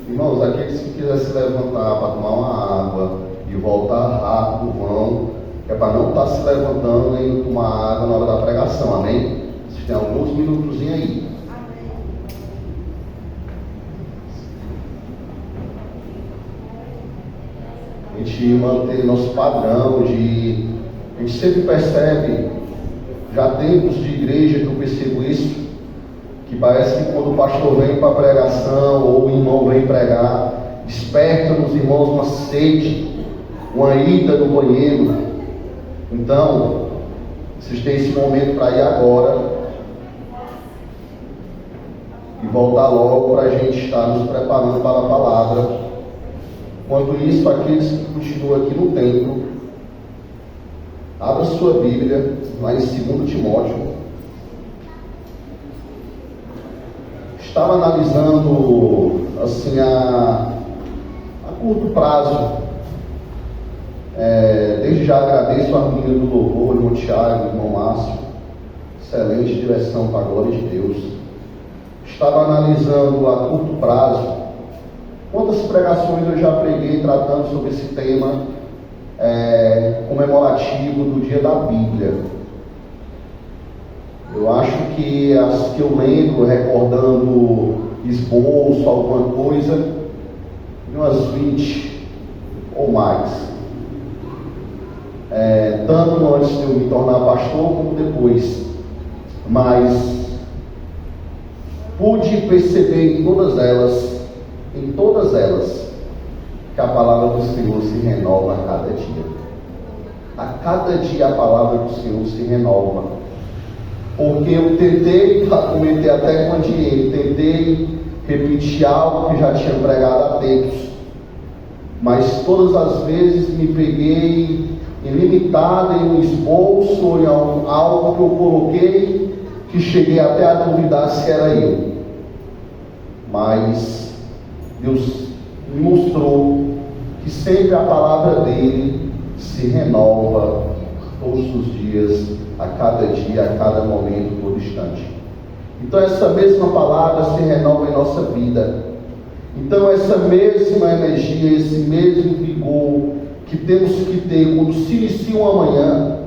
Irmãos, aqueles que quiserem se levantar para tomar uma água e voltar rápido, vão, que é para não estar se levantando e indo tomar água na hora da pregação, amém? Vocês têm alguns minutos aí. A gente manter nosso padrão de... A gente sempre percebe, já tempos de igreja que eu percebo isso, que parece que quando o pastor vem para a pregação ou o irmão vem pregar, desperta nos irmãos uma sede, uma ida no banheiro. Então, vocês têm esse momento para ir agora e voltar logo para a gente estar nos preparando para a palavra. Enquanto isso, aqueles que continuam aqui no templo, abra sua Bíblia lá em 2 Timóteo. Estava analisando assim a curto prazo. Desde já agradeço a menina do louvor, o irmão Tiago, o irmão Márcio. Excelente direção para a glória de Deus. Estava analisando a curto prazo quantas pregações eu já preguei tratando sobre esse tema comemorativo do Dia da Bíblia. Eu acho que as que eu lembro, recordando esboço, alguma coisa, umas 20 ou mais. Tanto antes de eu me tornar pastor, como depois. Mas pude perceber em todas elas, que a palavra do Senhor se renova a cada dia. A cada dia a palavra do Senhor se renova. Porque eu tentei, comentei até com a Diego, tentei repetir algo que já tinha pregado há tempos, mas todas as vezes me peguei ilimitado em um esboço ou em algo que eu coloquei, que cheguei até a duvidar se era eu. Mas Deus me mostrou que sempre a palavra dele se renova todos os dias, a cada momento, todo instante. Então essa mesma palavra se renova em nossa vida. Então essa mesma energia, esse mesmo vigor que temos que ter quando se inicia uma manhã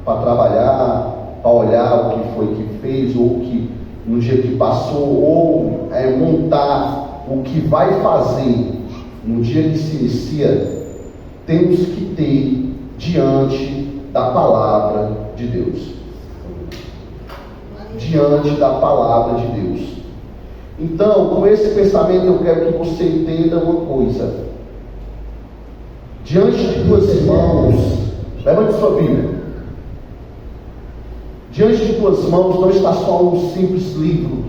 para trabalhar, para olhar o que foi que fez, ou que no dia que passou, ou montar o que vai fazer no dia que se inicia, temos que ter diante da palavra de Deus. Diante da palavra de Deus. Então, com esse pensamento, eu quero que você entenda uma coisa. Diante de tuas mãos, levante sua Bíblia. Diante de tuas mãos não está só um simples livro,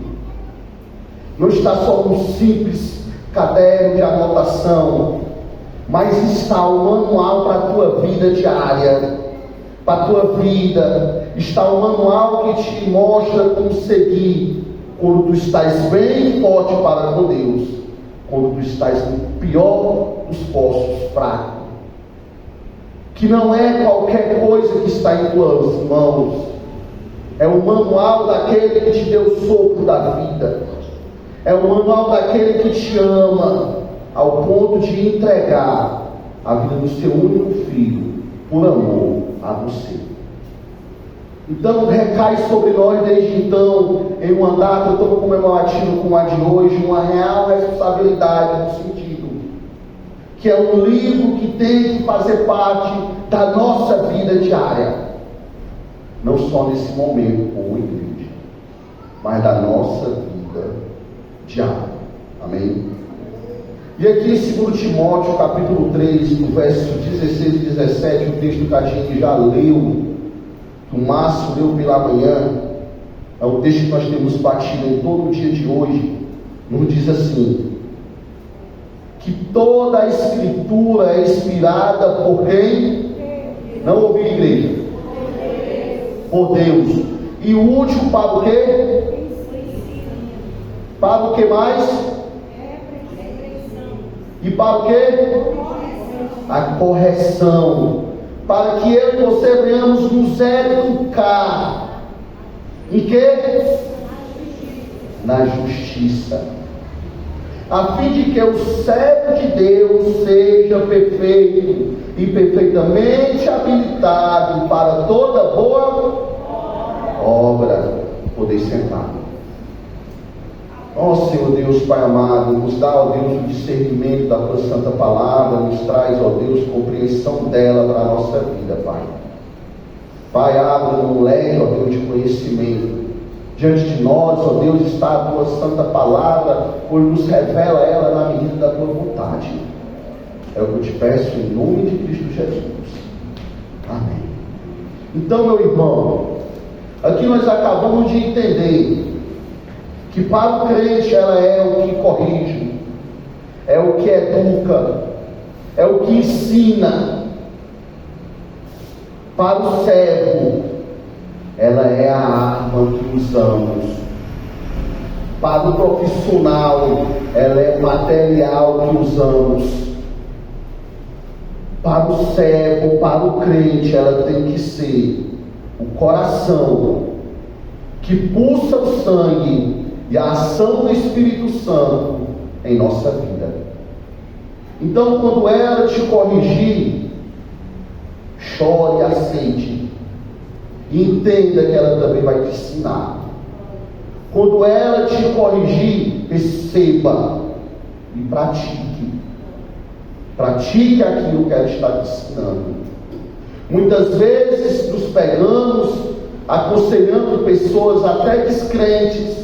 não está só um simples caderno de anotação, mas está um manual para a tua vida diária, para a tua vida. Está um manual que te mostra como seguir quando tu estás bem forte para com Deus, quando tu estás no pior dos postos, fraco. Que não é qualquer coisa que está em tuas mãos, é o manual daquele que te deu o sopro da vida, é o manual daquele que te ama ao ponto de entregar a vida do seu único filho por amor a você. Então recai sobre nós desde então, em uma data tão comemorativa como a de hoje, uma real responsabilidade no sentido que é um livro que tem que fazer parte da nossa vida diária, não só nesse momento como igreja, mas da nossa vida diária. Amém? E aqui em 2 Timóteo capítulo 3, no verso 16 e 17, o texto que a gente já leu, que o Márcio leu pela manhã, é o texto que nós temos batido em todo o dia de hoje. Nos diz assim: que toda a escritura é inspirada por quem? Não ouvi, igreja. Por Deus. E útil para o quê? Para o que mais? E para o quê? A correção. Para que eu e você venhamos nos educar. Em quê? Na justiça. a fim de que o servo de Deus seja perfeito e perfeitamente habilitado para toda boa obra. Podeis sentar. Ó Senhor Deus, Pai amado, nos dá, ó Deus, o discernimento da Tua Santa Palavra, nos traz, ó Deus, compreensão dela para a nossa vida, Pai. Pai, abre um leque, ó Deus, de conhecimento. Diante de nós, ó Deus, está a Tua Santa Palavra, pois nos revela ela na medida da Tua vontade. É o que eu te peço em nome de Cristo Jesus. Amém. Então, meu irmão, aqui nós acabamos de entender que para o crente ela é o que corrige, é o que educa, é o que ensina. Para o servo, ela é a arma que usamos. Para o profissional, ela é o material que usamos. Para o servo, para o crente, ela tem que ser o coração que pulsa o sangue e a ação do Espírito Santo em nossa vida. Então, quando ela te corrigir, chore e aceite. E entenda que ela também vai te ensinar. Quando ela te corrigir, receba e pratique. Pratique aquilo que ela está te ensinando. Muitas vezes nos pegamos aconselhando pessoas até descrentes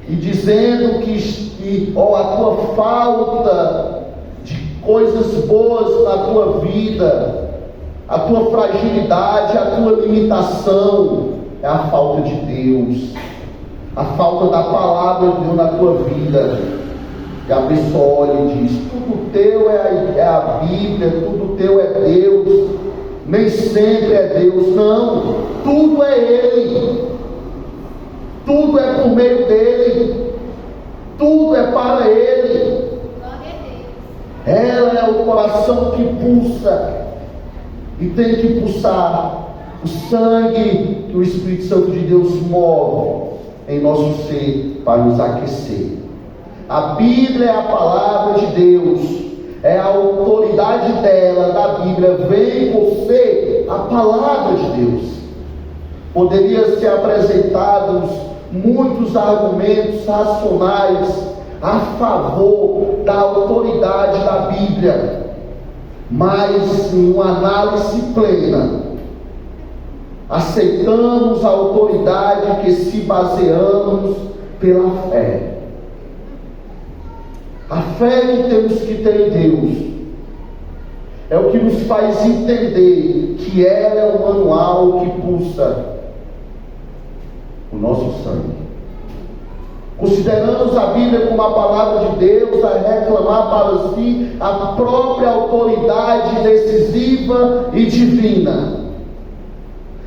e dizendo que a tua falta de coisas boas na tua vida, a tua fragilidade, a tua limitação é a falta de Deus, a falta da palavra de Deus na tua vida. E a pessoa olha e diz: tudo teu é a Bíblia, tudo teu é Deus. Nem sempre é Deus. Não, tudo é Ele, tudo é por meio dEle, tudo é para Ele. Ela é o coração que pulsa, e tem que pulsar o sangue que o Espírito Santo de Deus move em nosso ser para nos aquecer. A Bíblia é a palavra de Deus, é a autoridade dela, da Bíblia, vem por ser a palavra de Deus. Poderia ser apresentados muitos argumentos racionais a favor da autoridade da Bíblia, mas em uma análise plena, aceitamos a autoridade que se baseamos pela fé. A fé que temos que ter em Deus é o que nos faz entender que ela é o manual que pulsa o nosso sangue. Consideramos a Bíblia como a palavra de Deus a reclamar para si a própria autoridade decisiva e divina.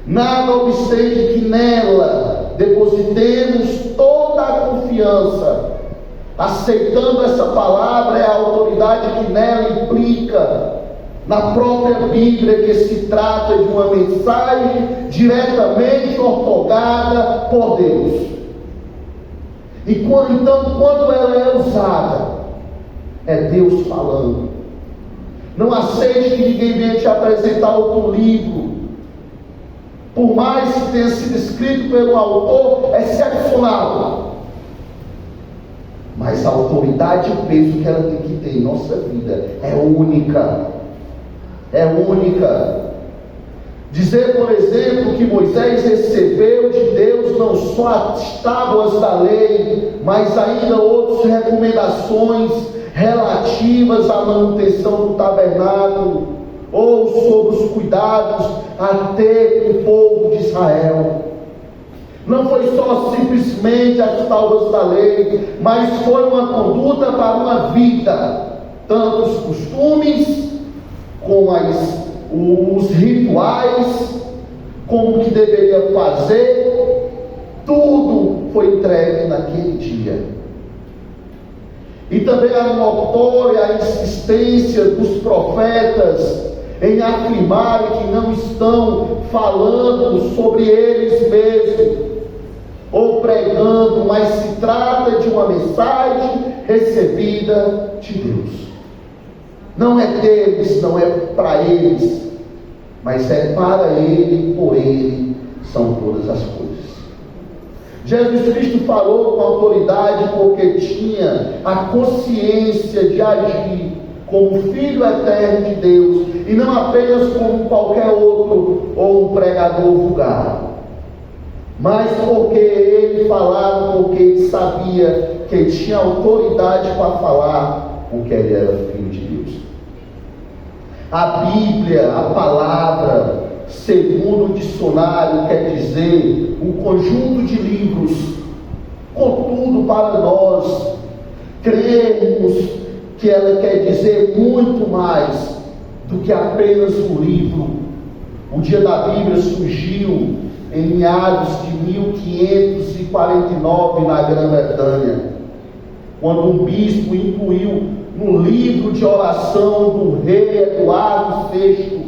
Nada obstante que nela depositemos toda a confiança, aceitando essa palavra, é a autoridade que nela implica, na própria Bíblia, que se trata de uma mensagem diretamente ortogada por Deus. E então, quando ela é usada, é Deus falando. Não aceite que ninguém venha te apresentar outro livro, por mais que tenha sido escrito pelo autor excepcional, mas a autoridade e o peso que ela tem que ter em nossa vida é única. É única. Dizer, por exemplo, que Moisés recebeu de Deus não só as tábuas da lei, mas ainda outras recomendações relativas à manutenção do tabernáculo, ou sobre os cuidados a ter com o povo de Israel. Não foi só simplesmente as tábuas da lei, mas foi uma conduta para uma vida, tanto os costumes, como os rituais, como o que deveria fazer, tudo foi entregue naquele dia. E também era notória a insistência dos profetas em afirmarem que não estão falando sobre eles mesmos, ou pregando não, mas se trata de uma mensagem recebida de Deus. Não é deles, não é para eles, mas é para Ele, por Ele são todas as coisas. Jesus Cristo falou com autoridade porque tinha a consciência de agir como Filho eterno de Deus, e não apenas como qualquer outro ou um pregador vulgar, mas porque ele falava, porque ele sabia que ele tinha autoridade para falar, porque ele era Filho de Deus. A Bíblia, a palavra, segundo o dicionário, quer dizer um conjunto de livros. Contudo, para nós cremos que ela quer dizer muito mais do que apenas um livro. O Dia da Bíblia surgiu em meados de 1549 na Grã-Bretanha, quando um bispo incluiu no livro de oração do rei Eduardo VI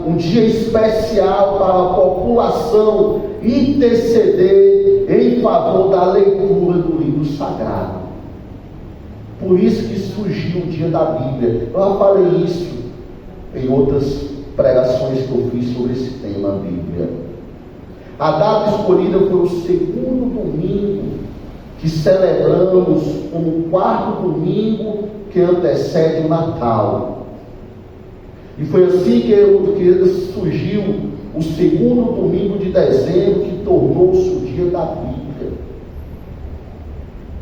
um dia especial para a população interceder em favor da leitura do livro sagrado. Por isso que surgiu o Dia da Bíblia. Eu já falei isso em outras pregações que eu fiz sobre esse tema, a Bíblia. A data escolhida foi o segundo domingo que celebramos como o quarto domingo que antecede o Natal. E foi assim que surgiu o segundo domingo de dezembro, que tornou-se o Dia da Bíblia.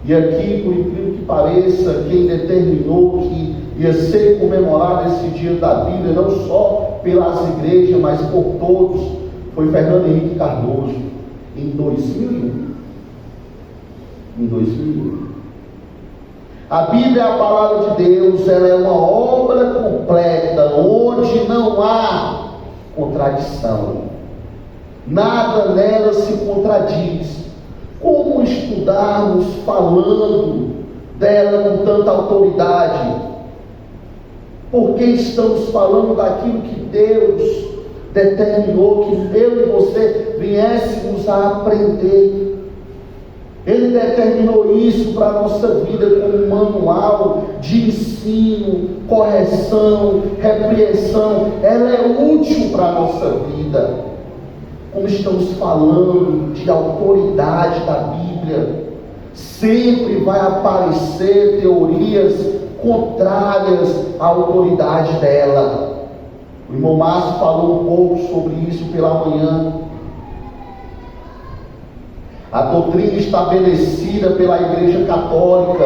E aqui, por incrível que pareça, quem determinou que ia ser comemorado esse Dia da Bíblia, não só pelas igrejas, mas por todos, foi Fernando Henrique Cardoso, em 2001. A Bíblia é a palavra de Deus, ela é uma obra completa, onde não há contradição. Nada nela se contradiz. Como estudarmos falando dela com tanta autoridade? Porque estamos falando daquilo que Deus determinou que eu e você viéssemos a aprender. Ele determinou isso para a nossa vida como um manual de ensino, correção, repreensão. Ela é útil para a nossa vida. Como estamos falando de autoridade da Bíblia, sempre vai aparecer teorias contrárias à autoridade dela. O irmão Márcio falou um pouco sobre isso pela manhã. A doutrina estabelecida pela Igreja Católica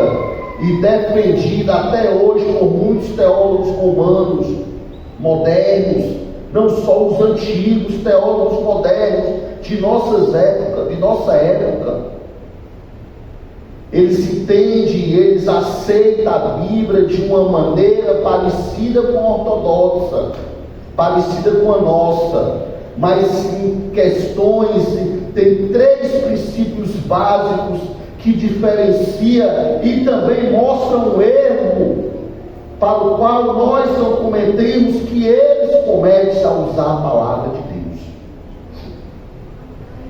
e defendida até hoje por muitos teólogos romanos modernos, não só os antigos teólogos modernos de nossa época, eles entendem, eles aceitam a Bíblia de uma maneira parecida com a ortodoxa, parecida com a nossa, mas em questões, tem 3 princípios básicos que diferencia e também mostram um erro para o qual nós não cometemos, que eles cometem a usar a palavra de Deus.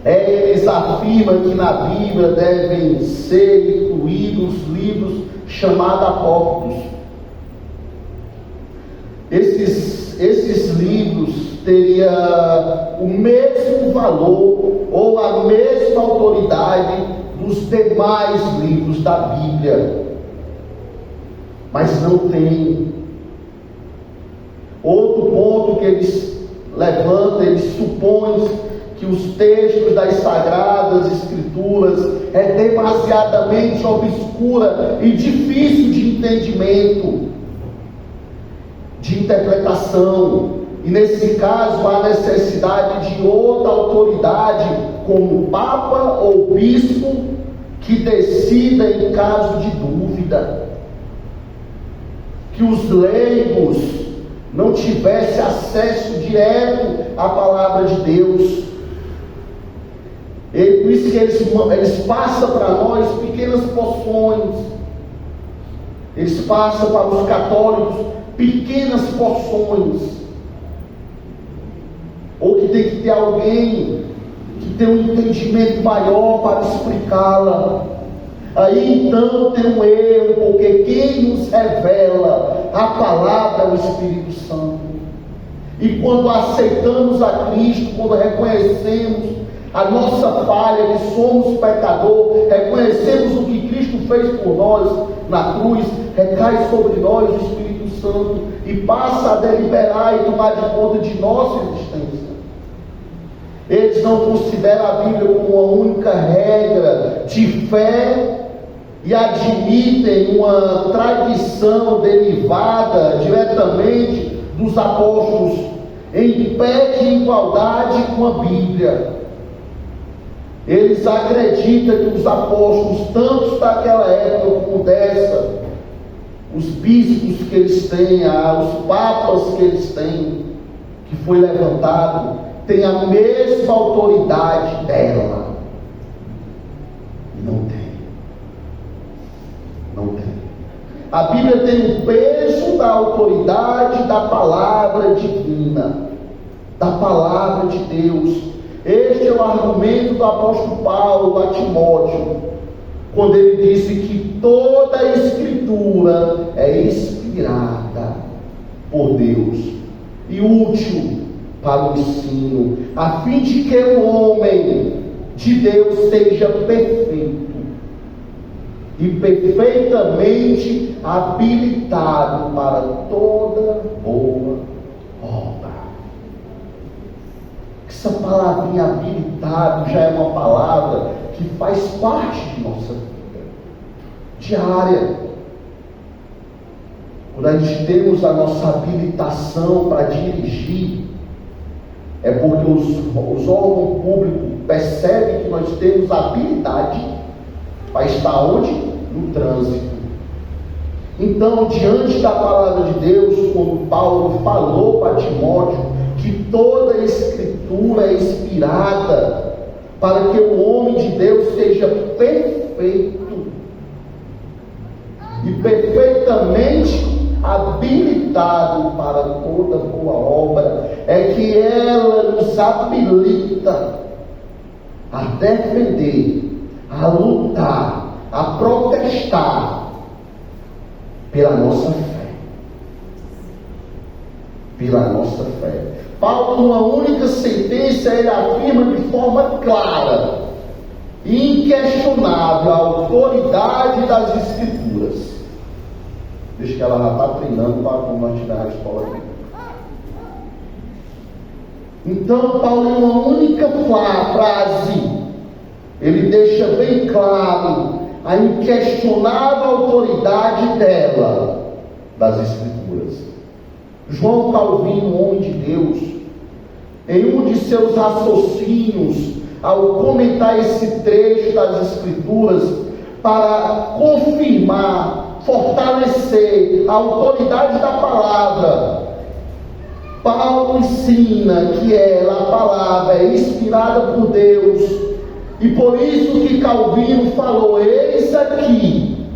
Eles afirmam que na Bíblia devem ser incluídos livros chamados apócrifos. Esses livros teriam o mesmo valor ou a mesma autoridade dos demais livros da Bíblia, mas não tem. Outro ponto que eles levantam, eles supõem que os textos das Sagradas Escrituras é demasiadamente obscura e difícil de entendimento, de interpretação, e nesse caso há necessidade de outra autoridade, como Papa ou Bispo, que decida em caso de dúvida, que os leigos não tivessem acesso direto à palavra de Deus. Por isso que eles passam para nós pequenas porções, eles passam para os católicos pequenas porções, ou que tem que ter alguém que ter um entendimento maior para explicá-la. Aí então tem um erro, porque quem nos revela a palavra é o Espírito Santo. E quando aceitamos a Cristo, quando reconhecemos a nossa falha, que somos pecadores, reconhecemos o que Cristo fez por nós na cruz, recai sobre nós o Espírito Santo e passa a deliberar e tomar de conta de nossa existência. Eles não consideram a Bíblia como uma única regra de fé e admitem uma tradição derivada diretamente dos apóstolos em pé de igualdade com a Bíblia. Eles acreditam que os apóstolos, tanto daquela época como dessa, os bispos que eles têm, os papas que eles têm, que foi levantado, tem a mesma autoridade dela. Não tem. Não tem. A Bíblia tem o peso da autoridade da palavra divina, da palavra de Deus. Este é o argumento do apóstolo Paulo a Timóteo, quando ele disse que toda a Escritura é inspirada por Deus e útil para o ensino, a fim de que o homem de Deus seja perfeito e perfeitamente habilitado para toda boa obra. Essa palavrinha habilitado já é uma palavra que faz parte de nossa vida diária. Quando a gente temos a nossa habilitação para dirigir, é porque os órgãos públicos percebem que nós temos habilidade para estar onde? No trânsito. Então, diante da palavra de Deus, quando Paulo falou para Timóteo que toda a Escritura é inspirada para que o homem de Deus seja perfeito e perfeitamente habilitado para toda boa obra, é que ela nos habilita a defender, a lutar, a protestar pela nossa fé. Pela nossa fé. Paulo, numa única sentença, ele afirma de forma clara e inquestionável a autoridade das Escrituras. Deixa que ela já está treinando para compartilhar a escola aqui. Então, Paulo, em uma única frase, ele deixa bem claro a inquestionável autoridade dela, das Escrituras. João Calvino, um homem de Deus, em um de seus raciocínios, ao comentar esse trecho das Escrituras, para confirmar, fortalecer a autoridade da palavra, Paulo ensina que ela, a palavra, é inspirada por Deus, e por isso que Calvino falou: eis aqui,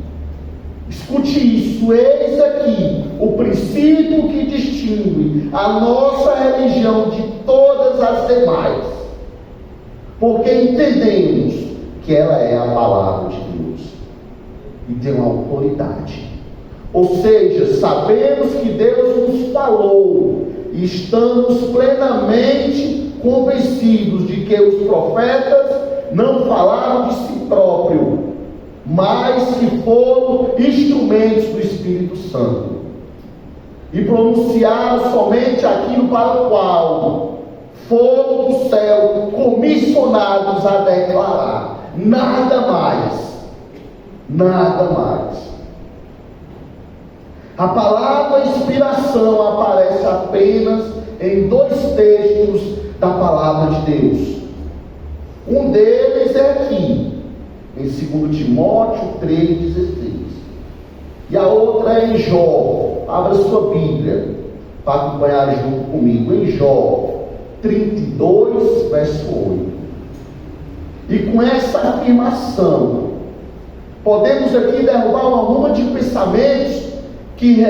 escute isso, eis aqui o princípio que distingue a nossa religião de todas as demais, porque entendemos que ela é a palavra de Deus e tem uma autoridade. Ou seja, sabemos que Deus nos falou e estamos plenamente convencidos de que os profetas não falaram de si próprios, mas que foram instrumentos do Espírito Santo e pronunciaram somente aquilo para o qual foram do céu comissionados a declarar. Nada mais. Nada mais. A palavra inspiração aparece apenas em 2 textos da palavra de Deus. Um deles é aqui, em 2 Timóteo 3,16. E a outra é em Jó. Abra sua Bíblia para acompanhar junto comigo. Em Jó 32, verso 8. E com essa afirmação, podemos aqui derrubar uma ruma de pensamentos que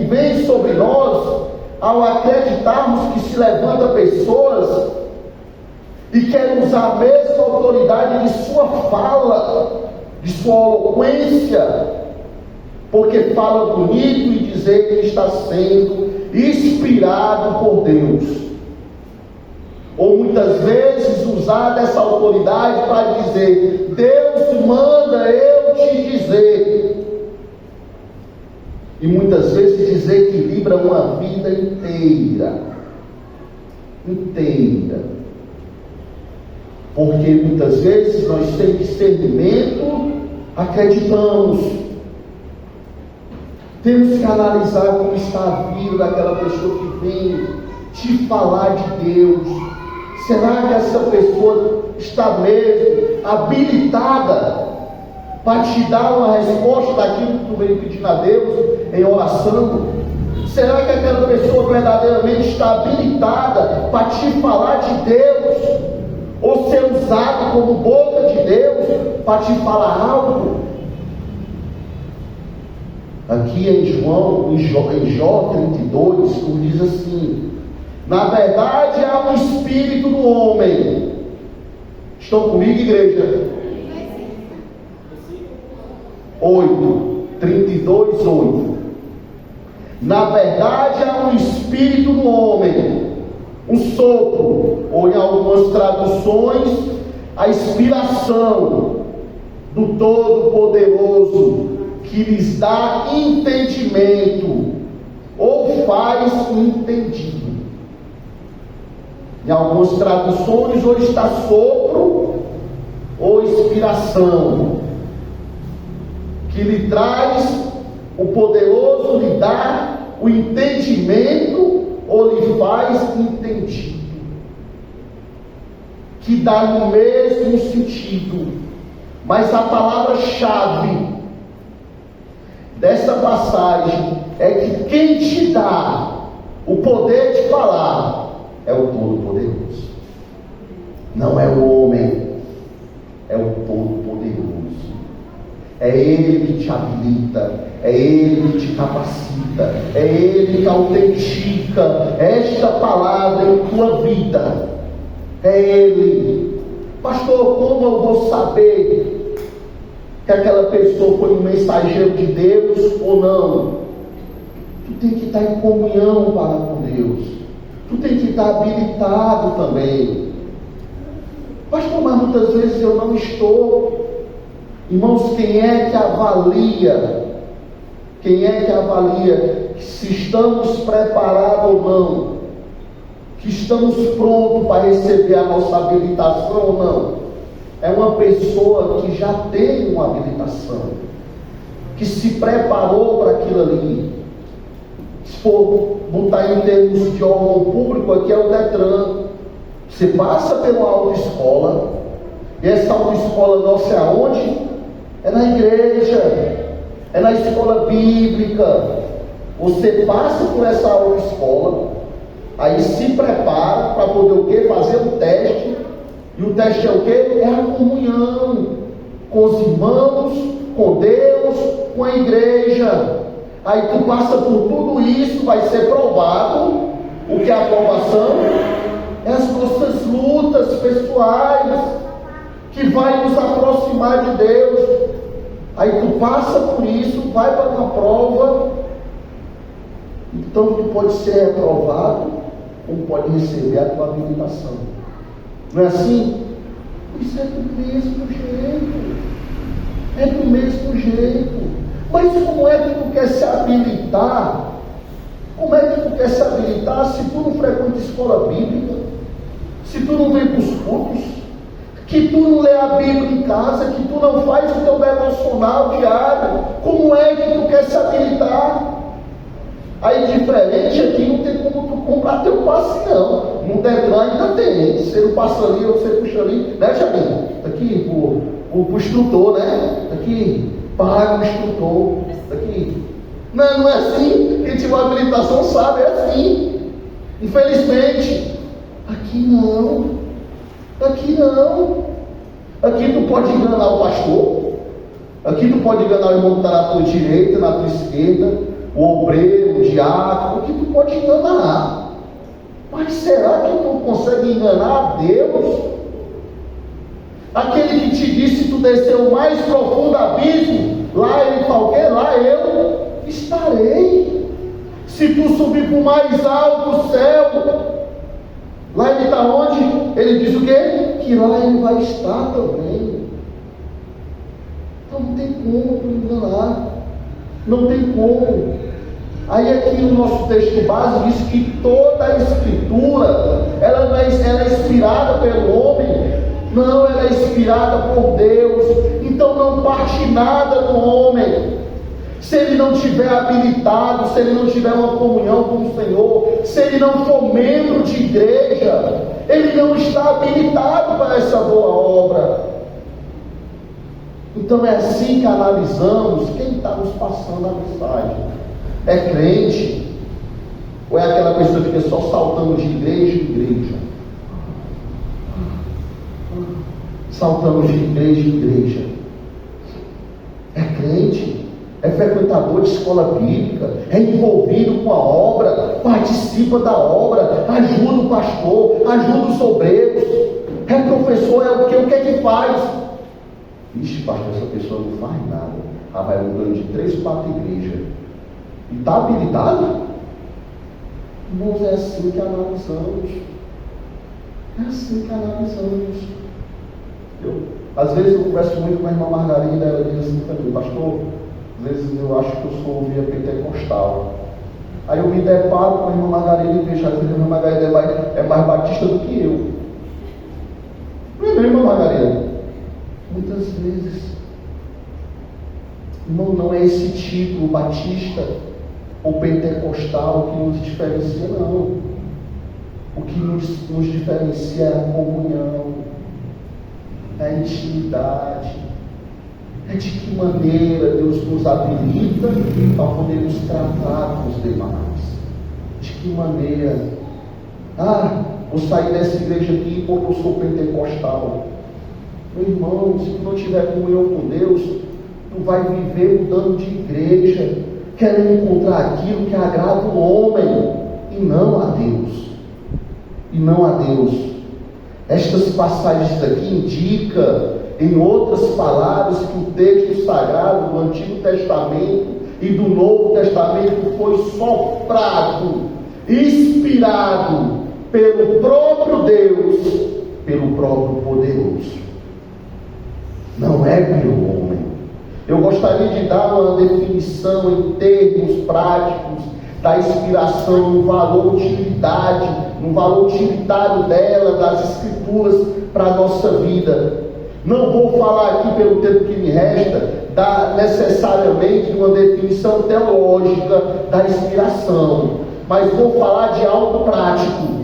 vem sobre nós ao acreditarmos que se levanta pessoas e quer usar a mesma autoridade de sua fala, de sua eloquência, porque fala bonito e dizer que está sendo inspirado por Deus. Ou muitas vezes usar dessa autoridade para dizer: Deus manda eu te dizer. E muitas vezes desequilibra uma vida inteira. Porque muitas vezes nós, sem discernimento, acreditamos. Temos que analisar como está a vida daquela pessoa que vem te falar de Deus. Será que essa pessoa está mesmo habilitada para te dar uma resposta daquilo que tu veio pedindo a Deus em oração? Será que aquela pessoa verdadeiramente está habilitada para te falar de Deus? Ou ser usado como boca de Deus para te falar algo? Aqui em Jó 32, como diz assim: na verdade há um espírito no homem. Estão comigo, igreja? 32:8. Na verdade há um espírito no homem, um sopro, ou em algumas traduções, a inspiração do Todo-Poderoso, que lhes dá entendimento, ou faz entendido. Em algumas traduções, ou está sopro, ou inspiração, que lhe traz, o poderoso lhe dá o entendimento, ou lhe faz entendido, que dá no mesmo sentido. Mas a palavra-chave dessa passagem é que quem te dá o poder de falar é o Todo-Poderoso. Não é o homem, é o Todo-Poderoso. É Ele que te habilita, é Ele que te capacita, é Ele que autentica esta palavra em tua vida. É Ele. Pastor, como eu vou saber que aquela pessoa foi um mensageiro de Deus ou não? Tu tem que estar em comunhão para com Deus. Tu tem que estar habilitado também. Pastor, mas muitas vezes eu não estou. Irmãos, quem é que avalia? Quem é que avalia se estamos preparados ou não? Que estamos prontos para receber a nossa habilitação ou não? É uma pessoa que já tem uma habilitação, que se preparou para aquilo ali. Se for botar em termos de órgão público, aqui é o Detran. Você passa pela autoescola, e essa autoescola nossa é aonde? É na igreja, é na escola bíblica. Você passa por essa autoescola, aí se prepara para poder o quê? Fazer um teste. E o teste é o quê? É a comunhão com os irmãos, com Deus, com a igreja. Aí tu passa por tudo isso, vai ser provado. O que é a aprovação? É as nossas lutas pessoais, que vai nos aproximar de Deus. Aí tu passa por isso, vai para uma prova. Então tu pode ser aprovado, como pode receber a tua habilitação. Não é assim? Isso é do mesmo jeito. É do mesmo jeito. Mas como é que tu quer se habilitar? Como é que tu quer se habilitar se tu não frequenta escola bíblica? Se tu não vem para os cultos? Que tu não lê a Bíblia em casa? Que tu não faz o teu devocional diário? Como é que tu quer se habilitar? Aí diferente aqui não tem como tu comprar teu passe não. No Detran ainda tem. Você não passa ali, ou você puxa ali, né, Janinho? Aqui o instrutor, né? Aqui, paga o instrutor. Aqui. Não é assim. Quem tiver uma habilitação sabe, é assim. Infelizmente. Aqui não. Aqui não. Aqui tu pode enganar o pastor. Aqui tu pode enganar o irmão que está na tua direita, na tua esquerda, o obreiro, o diácono, que tu pode enganar. Mas será que tu consegue enganar a Deus? Aquele que te disse que tu desceu o mais profundo abismo, lá ele fala o quê? Lá eu estarei. Se tu subir para o mais alto céu, lá ele está onde? Ele diz o quê? Que lá ele vai estar também. Então não tem como tu enganar. Não tem como. Aí aqui no nosso texto base diz que toda a escritura, ela não é inspirada pelo homem. Não, ela é inspirada por Deus. Então não parte nada do homem. Se ele não tiver habilitado, se ele não tiver uma comunhão com o Senhor, se ele não for membro de igreja, ele não está habilitado para essa boa obra. Então é assim que analisamos quem está nos passando a mensagem. É crente? Ou é aquela pessoa que fica só saltando de igreja em igreja? Saltando de igreja em igreja. É crente? É frequentador de escola bíblica? É envolvido com a obra? Participa da obra? Ajuda o pastor? Ajuda os obreiros? É professor? É o que? O que é que faz? Ixi, pastor, essa pessoa não faz nada. Ela vai mudando de 3, 4 igrejas. E está habilitado? Irmãos, é assim que analisamos. É assim que analisamos. Às vezes eu converso muito com a irmã Margarida, ela diz assim para mim: pastor, às vezes eu acho que eu sou via pentecostal. Aí eu me deparo com a irmã Margarida e vejo, às vezes a irmã Margarida é mais batista do que eu. Não é mesmo, irmã Margarida? Muitas vezes. Irmão, não é esse título batista ou pentecostal que nos diferencia, não. O que nos diferencia é a comunhão, é a intimidade, é de que maneira Deus nos habilita para poder nos tratar com os demais. De que maneira? Vou sair dessa igreja aqui porque eu sou pentecostal. Meu irmão, se tu não tiver comunhão com Deus, tu vai viver mudando de igreja, querendo encontrar aquilo que agrada o homem e não a Deus. E não a Deus. Estas passagens aqui indicam, em outras palavras, que o texto sagrado do Antigo Testamento e do Novo Testamento foi soprado, inspirado pelo próprio Deus, pelo próprio poderoso. Não é pelo homem. Eu gostaria de dar uma definição em termos práticos da inspiração, no valor utilidade, no valor utilitário dela, das Escrituras para a nossa vida. Não vou falar aqui, pelo tempo que me resta, necessariamente uma definição teológica da inspiração, mas vou falar de algo prático.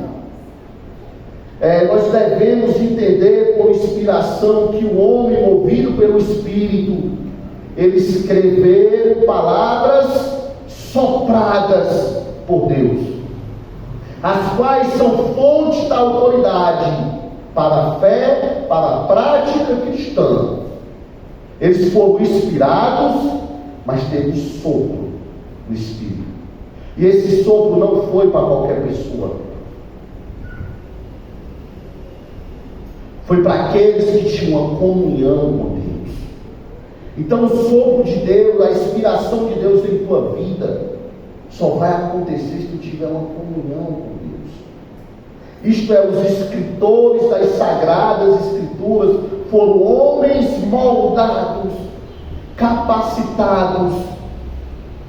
Nós devemos entender por inspiração que o homem, movido pelo Espírito, ele escreveu palavras sopradas por Deus, as quais são fonte da autoridade para a fé, para a prática cristã. Eles foram inspirados, mas teve sopro no Espírito. E esse sopro não foi para qualquer pessoa. Foi para aqueles que tinham uma comunhão com Deus. Então o sopro de Deus, a inspiração de Deus em tua vida, só vai acontecer se tu tiver uma comunhão com Deus. Isto é, os escritores das Sagradas Escrituras foram homens moldados, capacitados,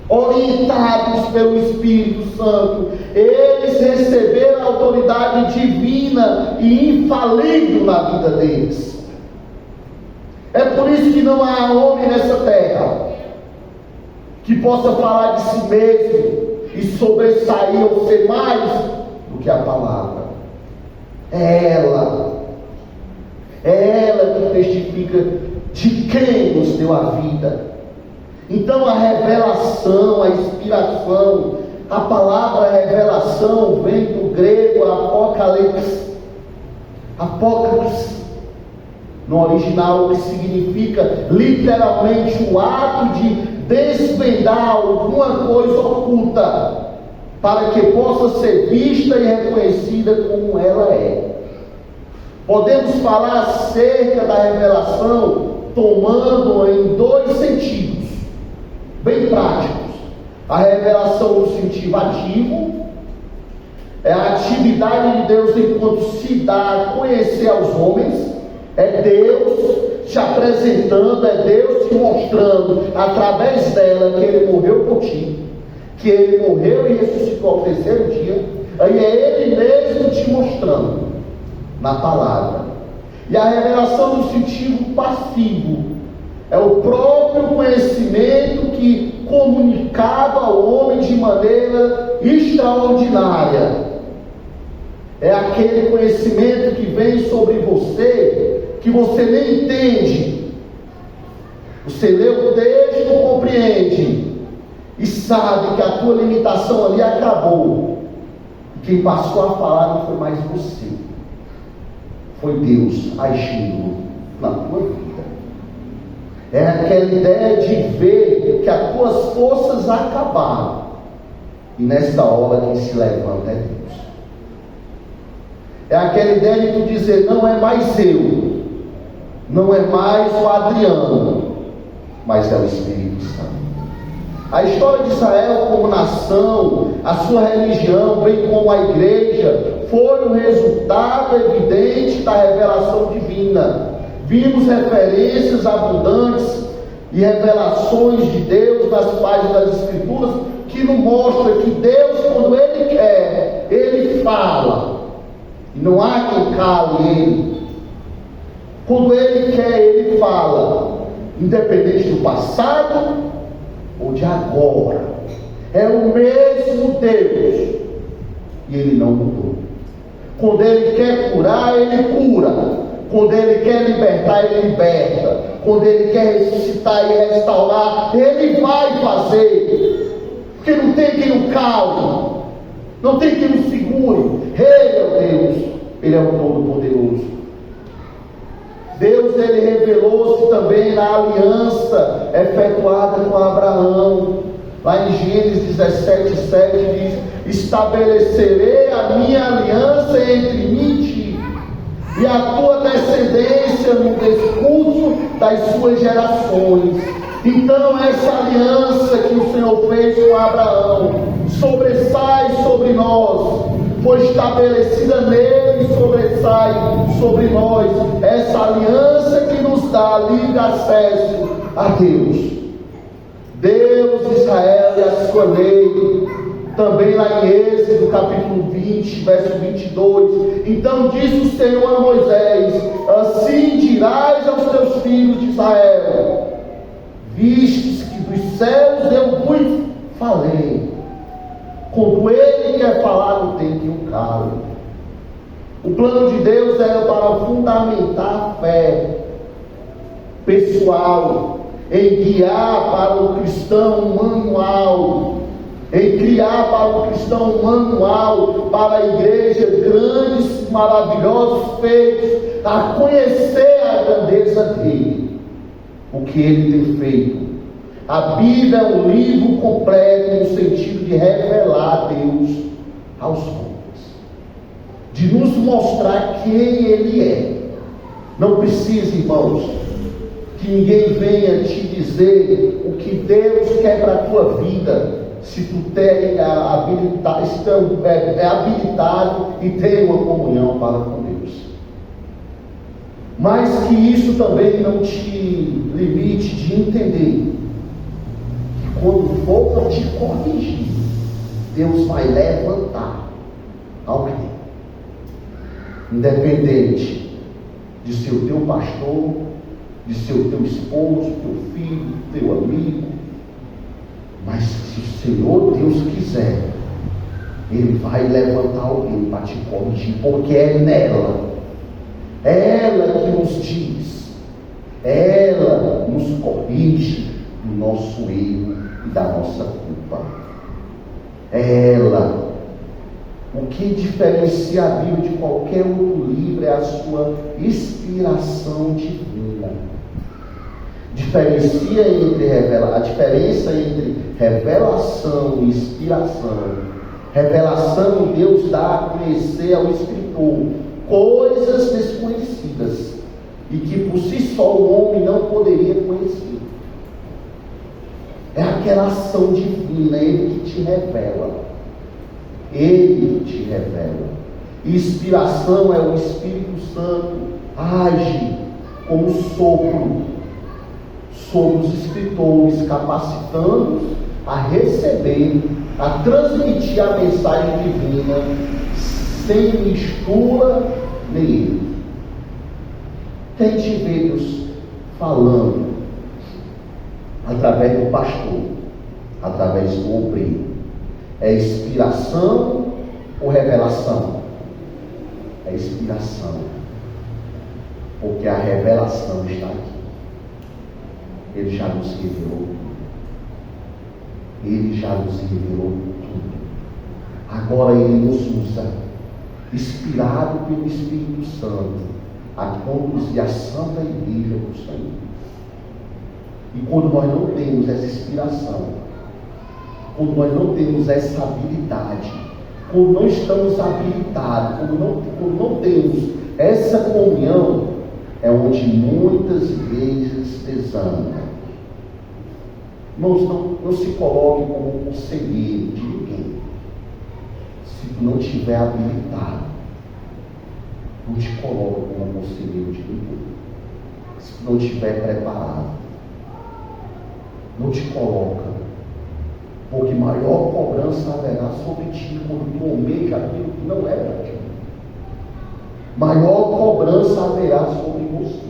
orientados pelo Espírito Santo. Eles receberam a autoridade divina e infalível na vida deles. É por isso que não há homem nessa terra que possa falar de si mesmo e sobressair ou ser mais do que a palavra. É ela que testifica de quem nos deu a vida. Então a revelação, a inspiração, a palavra revelação vem do grego apocalipse. Apocalipse, no original, que significa literalmente o ato de desvendar alguma coisa oculta, para que possa ser vista e reconhecida como ela é. Podemos falar acerca da revelação tomando em dois sentidos, bem práticos. A revelação no sentido ativo, é a atividade de Deus enquanto se dá a conhecer aos homens, é Deus te apresentando, é Deus te mostrando através dela que Ele morreu por ti, que Ele morreu e ressuscitou ao terceiro dia. Aí é Ele mesmo te mostrando na palavra. E a revelação no sentido passivo é o próprio conhecimento que comunicado ao homem de maneira extraordinária. É aquele conhecimento que vem sobre você, que você nem entende. Você lê o texto, compreende e sabe que a tua limitação ali acabou. E quem passou a falar não foi mais você, foi Deus agindo na tua vida. É aquela ideia de ver que as tuas forças acabaram, e nessa hora quem se levanta é Deus. É aquela ideia de tu dizer: não é mais eu, não é mais o Adriano, mas é o Espírito Santo. A história de Israel como nação, a sua religião, bem como a igreja, foi um resultado evidente da revelação divina. Vimos referências abundantes e revelações de Deus nas páginas das Escrituras que nos mostram que Deus, quando Ele quer, Ele fala. E não há quem cale Ele. Quando Ele quer, Ele fala. Independente do passado ou de agora. É o mesmo Deus. E Ele não mudou. Quando Ele quer curar, Ele cura. Quando Ele quer libertar, Ele liberta. Quando Ele quer ressuscitar e restaurar, Ele vai fazer. Porque não tem quem o cale, não tem quem o segure. Ele é o Deus, Ele é o Todo-Poderoso. Deus, Ele revelou-se também na aliança efetuada com Abraão. Lá em Gênesis 17:7 diz: estabelecerei a minha aliança entre mim e ti, e a tua descendência no discurso das suas gerações. Então essa aliança que o Senhor fez com Abraão sobressai sobre nós, foi estabelecida nele e sobressai sobre nós. Essa aliança que nos dá livre acesso a Deus. Deus de Israel e a sua lei. Também lá em Êxodo, capítulo 20, verso 22. Então disse o Senhor a Moisés: assim dirás aos teus filhos de Israel: vistes que dos céus eu vos falei. Quando Ele quer falar, não tem que o calo. O plano de Deus era para fundamentar a fé pessoal, em guiar para o cristão um manual, em criar para o cristão um manual para a igreja, grandes, maravilhosos feitos, a conhecer a grandeza dele, o que ele tem feito. A Bíblia é um livro completo no sentido de revelar Deus aos homens, de nos mostrar quem Ele é. Não precisa, irmãos, que ninguém venha te dizer o que Deus quer para a tua vida, se tu tem habilitado, se tu é habilitado e tem uma comunhão para com Deus. Mas que isso também não te limite de entender que quando for para te corrigir, Deus vai levantar alguém, independente de ser o teu pastor, de ser o teu esposo, teu filho, teu amigo. Mas se o Senhor Deus quiser, Ele vai levantar alguém para te corrigir, porque é nela, é ela que nos diz, é ela nos corrige do nosso erro e da nossa culpa. É ela. O que diferencia a Bíblia de qualquer outro livro é a sua inspiração divina. A diferença entre revelação e inspiração. Revelação Deus dá a conhecer ao escritor coisas desconhecidas e que por si só o homem não poderia conhecer. É aquela ação divina, Ele que te revela. Ele te revela. Inspiração é o Espírito Santo, age como sopro sobre os escritores, capacitando-os a receber, a transmitir a mensagem divina, sem mistura nem erro. Quem te vê Deus falando através do pastor, através do obreiro, é inspiração ou revelação? É inspiração, porque a revelação está aqui. Ele já nos revelou. Ele já nos revelou tudo. Agora Ele nos usa, inspirado pelo Espírito Santo, a conduzir a Santa Igreja do Senhor. E quando nós não temos essa inspiração, quando nós não temos essa habilidade, quando não estamos habilitados, quando não temos essa comunhão, é onde muitas igrejas desanimam. Irmãos, não se coloque como conselheiro de ninguém, se tu não estiver habilitado. Não te coloque como conselheiro de ninguém, se tu não estiver preparado. Não te coloca, porque maior cobrança haverá sobre ti quando tu almeja aquilo que não é para ti. Maior cobrança haverá sobre você.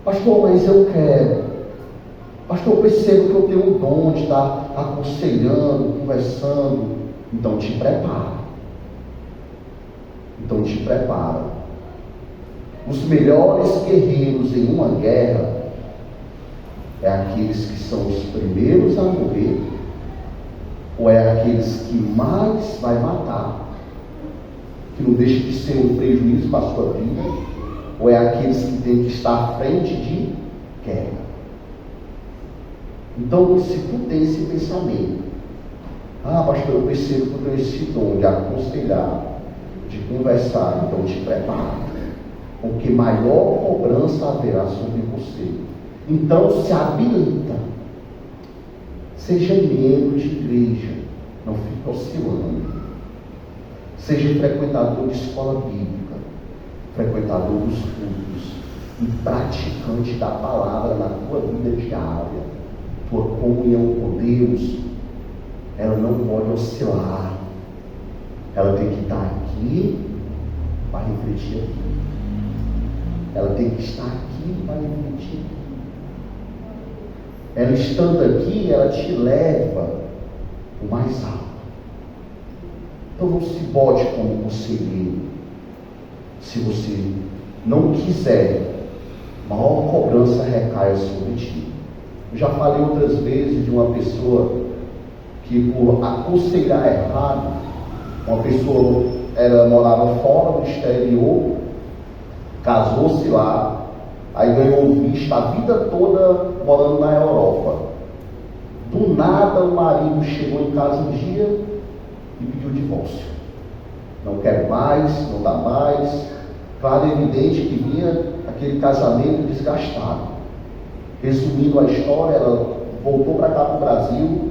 Pastor, mas eu quero. Pastor, eu percebo que eu tenho um dom de estar aconselhando, conversando. Então te prepara. Então te prepara. Os melhores guerreiros em uma guerra é aqueles que são os primeiros a morrer, ou é aqueles que mais vai matar, que não deixa de ser um prejuízo para a sua vida, ou é aqueles que têm que estar à frente de guerra. Então, se tu tem esse pensamento, pastor, eu percebo que eu tenho esse dom de aconselhar, de conversar, então te prepara, porque maior cobrança haverá sobre você. Então se habilita, seja membro de igreja, não fique oscilando, seja frequentador de escola bíblica, frequentador dos cultos e praticante da palavra na tua vida diária. Tua comunhão com Deus, ela não pode oscilar, ela tem que estar aqui para refletir aqui, ela tem que estar aqui para refletir aqui. Ela estando aqui, ela te leva o mais alto. Então não se bote como conselheiro. Se você não quiser, maior cobrança recai sobre ti. Eu já falei outras vezes de uma pessoa que, por aconselhar errado, uma pessoa, ela morava fora do exterior, casou-se lá, aí ganhou visto a vida toda morando na Europa. Do nada o marido chegou em casa um dia e pediu divórcio. Não quero mais, não dá mais. Claro, é evidente que vinha aquele casamento desgastado. Resumindo a história, ela voltou para cá para o Brasil,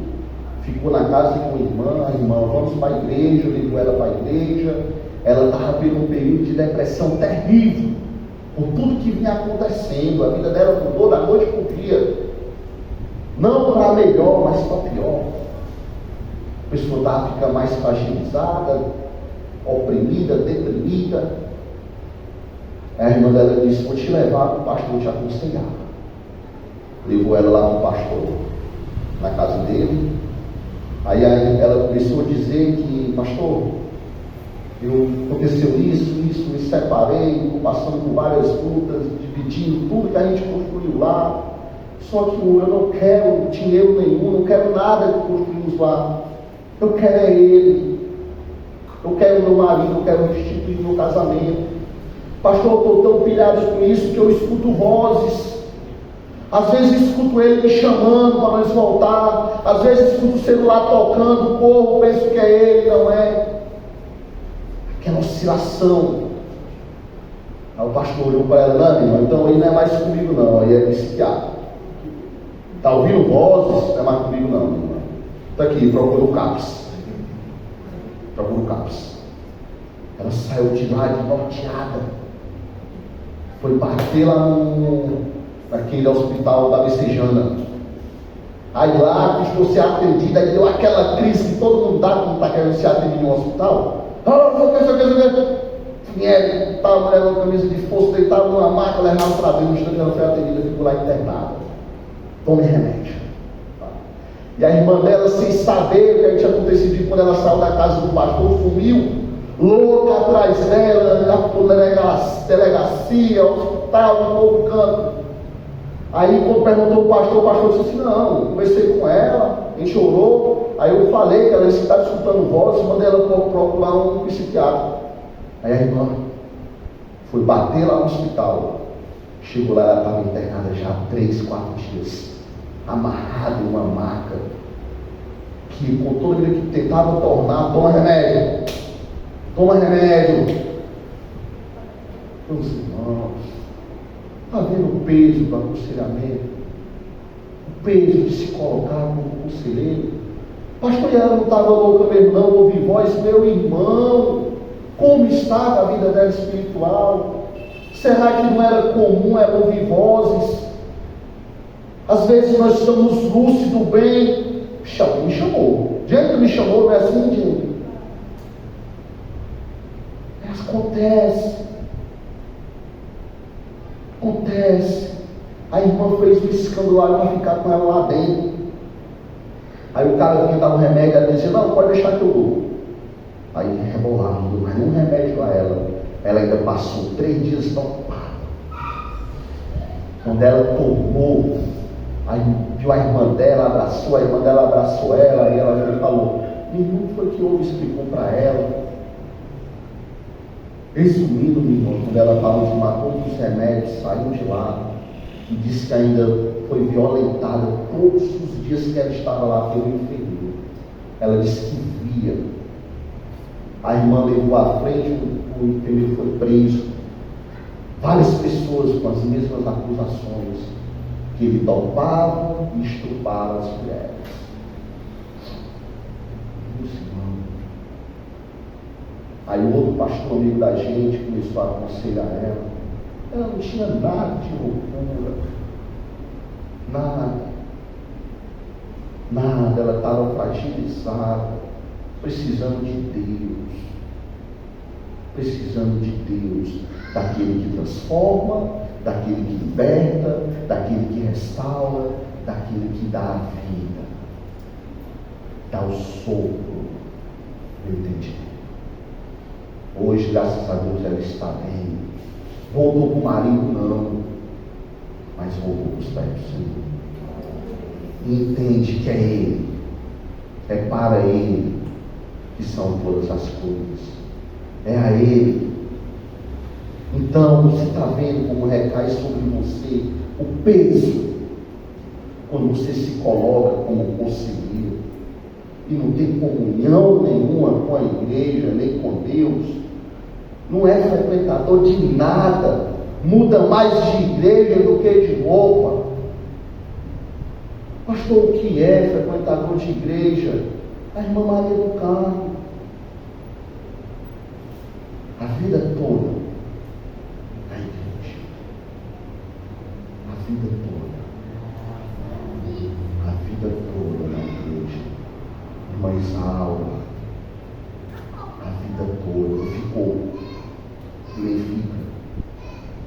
ficou na casa com a irmã, vamos para a igreja, levou ela para a igreja. Ela estava por um período de depressão terrível, por tudo que vinha acontecendo. A vida dela mudou da noite para o dia, não para melhor, mas para pior. A pessoa estava ficando mais fragilizada, oprimida, deprimida. A irmã dela disse: vou te levar para o pastor te aconselhar. Levou ela lá para o pastor, na casa dele. Aí ela começou a dizer que: pastor, aconteceu isso, me separei, estou passando por várias lutas, dividindo tudo que a gente construiu lá. Só que eu não quero dinheiro nenhum, não quero nada que construímos lá. Eu quero é ele. Eu quero meu marido, eu quero restituir meu casamento. Pastor, eu estou tão pilhado com isso que eu escuto vozes. Às vezes escuto ele me chamando para nós voltar. Às vezes escuto o celular tocando, corro, penso que é ele, não é. aquela oscilação. Aí o pastor olhou para ela: não, irmão, então aí não é mais comigo não, aí é psiquiatra. Está ouvindo vozes? Não é mais comigo não, irmão. Está aqui, procura o CAPS. Procura o CAPS. Ela saiu de lá desnorteada. Foi bater lá naquele hospital da Messejana. Aí lá custou ser atendida, aí deu aquela crise que todo mundo dá quando está querendo ser atendido em um hospital. Tá, a mulher com camisa de força, deitava numa maca, levava para dentro, no instante ela foi atendida, ficou lá internada. Tome remédio. E a irmã dela, sem saber o que tinha acontecido, quando ela saiu da casa do pastor, sumiu, louca atrás dela, lá por delegacia, hospital, em todo canto. Aí quando perguntou o pastor disse assim: não, eu conversei com ela, a gente chorou, aí eu falei que ela estava escutando voz, mandei ela procurar um psiquiatra. Aí a irmã foi bater lá no hospital. Chegou lá, ela estava internada já há 3, 4 dias, amarrada em uma maca, que com toda vida que tentava tornar: toma remédio, toma remédio. Meus irmãos, está vendo o peso do aconselhamento, o peso de se colocar como conselheiro? Pastor, ela não estava louca mesmo não, ouvi voz. Meu irmão, como estava a vida dela espiritual? Será que não era comum ela ouvir vozes? Às vezes nós estamos lúcidos bem. Me chamou. Gente, me chamou, não é assim, gente? Acontece. A irmã fez um escandulário para ficar com ela lá dentro. Aí o cara vinha dar um remédio, ela dizia: não, pode deixar que eu dou. Aí rebolava, não deu mais nenhum remédio a ela. Ela ainda passou 3 dias topada. Quando ela tomou, aí viu a irmã dela, abraçou, a irmã dela abraçou ela, e ela falou: meu irmão, foi que houve, explicou para ela. Resumindo, meu irmão, quando ela falou de tomar todos os remédios, saiu de lá e disse que ainda foi violentada todos os dias que ela estava lá pelo enfermeiro. Ela disse que via. A irmã levou à frente, o enfermeiro foi preso. Várias pessoas com as mesmas acusações, que ele dopava e estuprava as mulheres. Aí o outro pastor amigo da gente começou a aconselhar ela. Ela não tinha nada de loucura. Nada. Ela estava fragilizada, precisando de Deus, daquele que transforma, daquele que liberta, daquele que restaura, daquele que dá a vida, dá o sopro do entendimento. Hoje, graças a Deus, ela está bem. Voltou para o marido, não, mas voltou para os pés do Senhor. Entende que é Ele, é para Ele que são todas as coisas, é a Ele. Então, você está vendo como recai sobre você o peso quando você se coloca como conselheiro e não tem comunhão nenhuma com a igreja, nem com Deus. Não é frequentador de nada, muda mais de igreja do que de roupa. Pastor, o que é frequentador de igreja? A irmã Maria do Carmo, a vida toda na igreja, a vida toda na igreja, uma Isaura, a vida toda ficou, nem fica,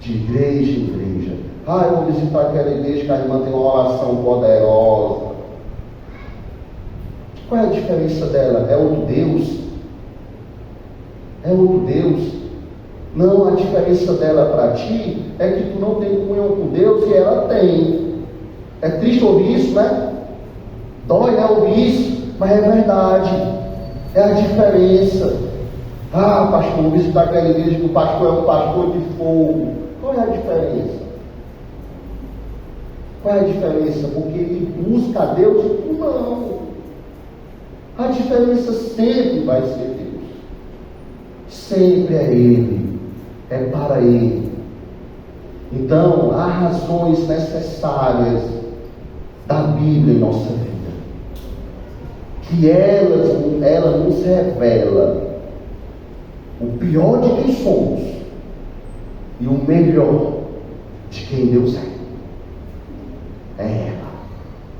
de igreja em igreja. Eu vou visitar aquela igreja que a irmã tem uma oração poderosa. Qual é a diferença dela? É outro Deus? É outro Deus? Não, a diferença dela para ti é que tu não tem comunhão com Deus e ela tem. É triste ouvir isso, né? Dói, né, ouvir isso, mas é verdade. É a diferença. Pastor, vou visitar aquela igreja que o pastor é um pastor de fogo. Qual é a diferença? Qual é a diferença? Porque ele busca a Deus e tu não. A diferença sempre vai ser Deus. sempre é Ele, é para Ele. Então, há razões necessárias da Bíblia em nossa vida, que ela nos revela o pior de quem somos e o melhor de quem Deus é.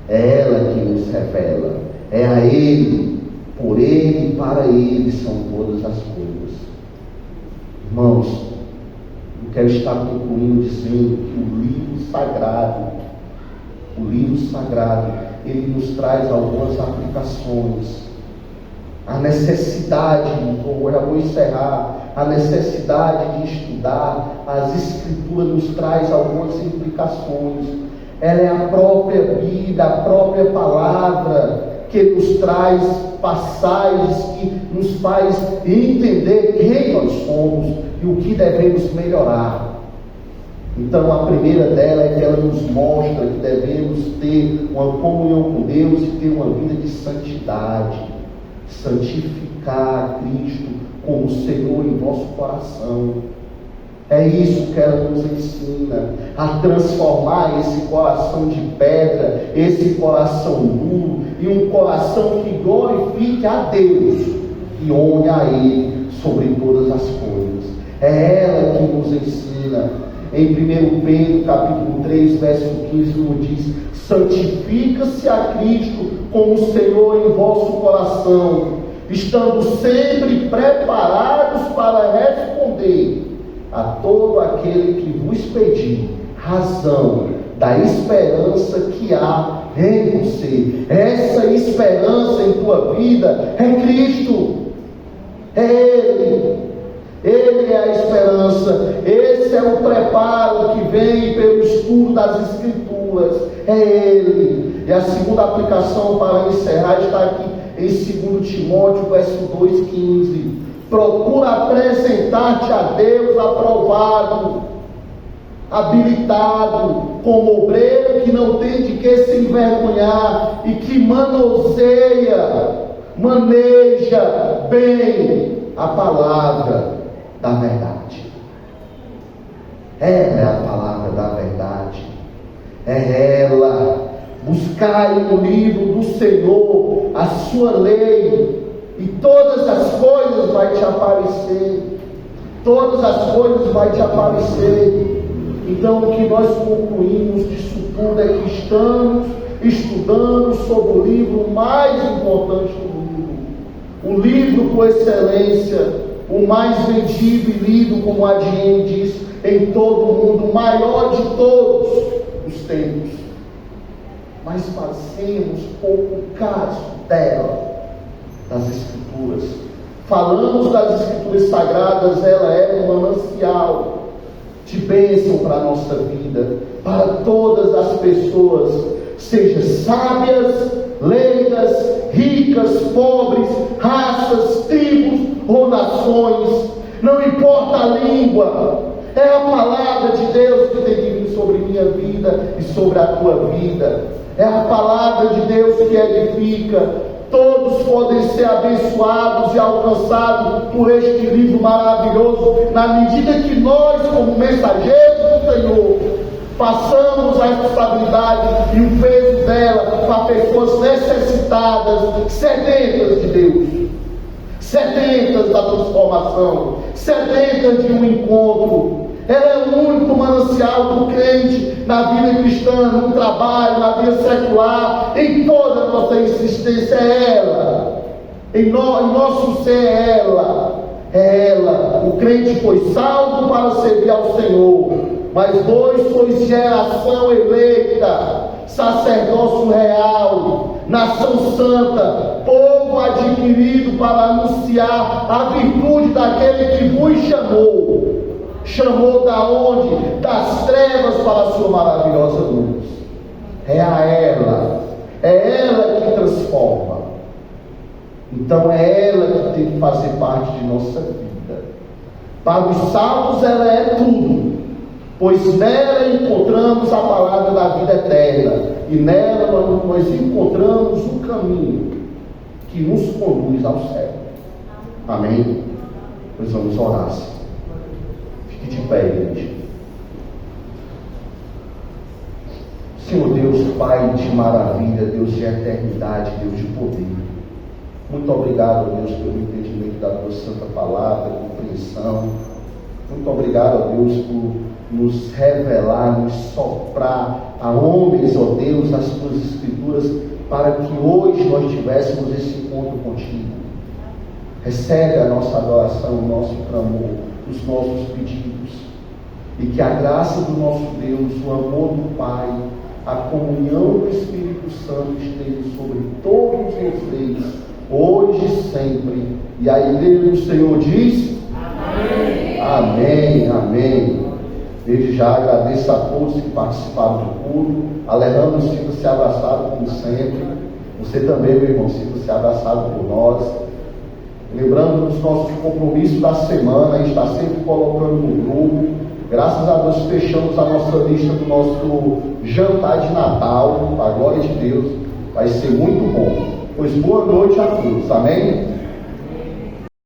É ela que nos revela, é a Ele, por Ele e para Ele são todas as coisas. Irmãos, eu quero estar concluindo dizendo que o livro sagrado, ele nos traz algumas aplicações. A necessidade, eu já vou encerrar, a necessidade de estudar as Escrituras nos traz algumas implicações. Ela é a própria vida, a própria palavra que nos traz passagens que nos faz entender quem nós somos e o que devemos melhorar. Então a primeira dela é que ela nos mostra que devemos ter uma comunhão com Deus e ter uma vida de santidade, santificar Cristo como Senhor em nosso coração. É isso que ela nos ensina, a transformar esse coração de pedra, esse coração duro, em um coração que glorifique a Deus e honre a Ele sobre todas as coisas. É ela que nos ensina. Em 1 Pedro capítulo 3, verso 15, nos diz: santifica-se a Cristo como Senhor em vosso coração, estando sempre preparados para responder a todo aquele que vos pedir razão da esperança que há em você. Essa esperança em tua vida é Cristo, é Ele é a esperança, esse é o preparo que vem pelo estudo das Escrituras, é Ele. E a segunda aplicação para encerrar está aqui em 2 Timóteo, verso 2,15. Procura apresentar-te a Deus aprovado, habilitado, como obreiro que não tem de que se envergonhar e que maneja bem a palavra da verdade. Ela é a palavra da verdade. É ela. Buscai no livro do Senhor a sua lei, e todas as coisas vai te aparecer. Todas as coisas vai te aparecer. Então o que nós concluímos disso tudo é que estamos estudando sobre o livro mais importante do mundo, o livro por excelência, o mais vendido e lido, como a Diane diz, em todo o mundo, o maior de todos os tempos. Mas fazemos pouco caso dela, das Escrituras. Falamos das Escrituras sagradas, ela é um manancial de bênção para a nossa vida, para todas as pessoas, seja sábias, leigas, ricas, pobres, raças, tribos ou nações, não importa a língua, é a palavra de Deus que tem que vir sobre minha vida e sobre a tua vida. É a palavra de Deus que edifica. Todos podem ser abençoados e alcançados por este livro maravilhoso, na medida que nós, como mensageiros do Senhor, passamos a responsabilidade e o peso dela para pessoas necessitadas, sedentas de Deus, sedentas da transformação, sedentas de um encontro. Ela é o único manancial do crente na vida cristã, no trabalho, na vida secular, em toda a nossa existência. É ela, em nosso ser é ela. É ela. O crente foi salvo para servir ao Senhor, mas vós sois geração eleita, sacerdócio real, nação santa, povo adquirido para anunciar a virtude daquele que vos chamou. Chamou da onde? Das trevas para a sua maravilhosa luz. É ela que transforma. Então é ela que tem que fazer parte de nossa vida. Para os salvos ela é tudo, pois nela encontramos a palavra da vida eterna, e nela nós encontramos o caminho que nos conduz ao céu. Amém? Pois vamos orar. Fique de pé, igreja. Senhor Deus, Pai de maravilha, Deus de eternidade, Deus de poder. Muito obrigado, Deus, pelo entendimento da tua santa palavra, compreensão. Muito obrigado, Deus, por nos revelar, nos soprar a homens, ó Deus, as tuas escrituras, para que hoje nós tivéssemos esse encontro contigo. Recebe a nossa adoração, o nosso clamor, os nossos pedidos, e que a graça do nosso Deus, o amor do Pai, a comunhão do Espírito Santo esteja sobre todos vocês, hoje e sempre. E a igreja do Senhor diz: amém. Amém, amém. Desde já agradeço a todos que participaram do culto. Alejandro, sinta-se abraçado como sempre. Você também, meu irmão, sinta-se abraçado por nós. Lembrando dos nossos compromissos da semana, a gente está sempre colocando no grupo. Graças a Deus fechamos a nossa lista do nosso jantar de Natal, a glória de Deus. Vai ser muito bom. Pois boa noite a todos, amém?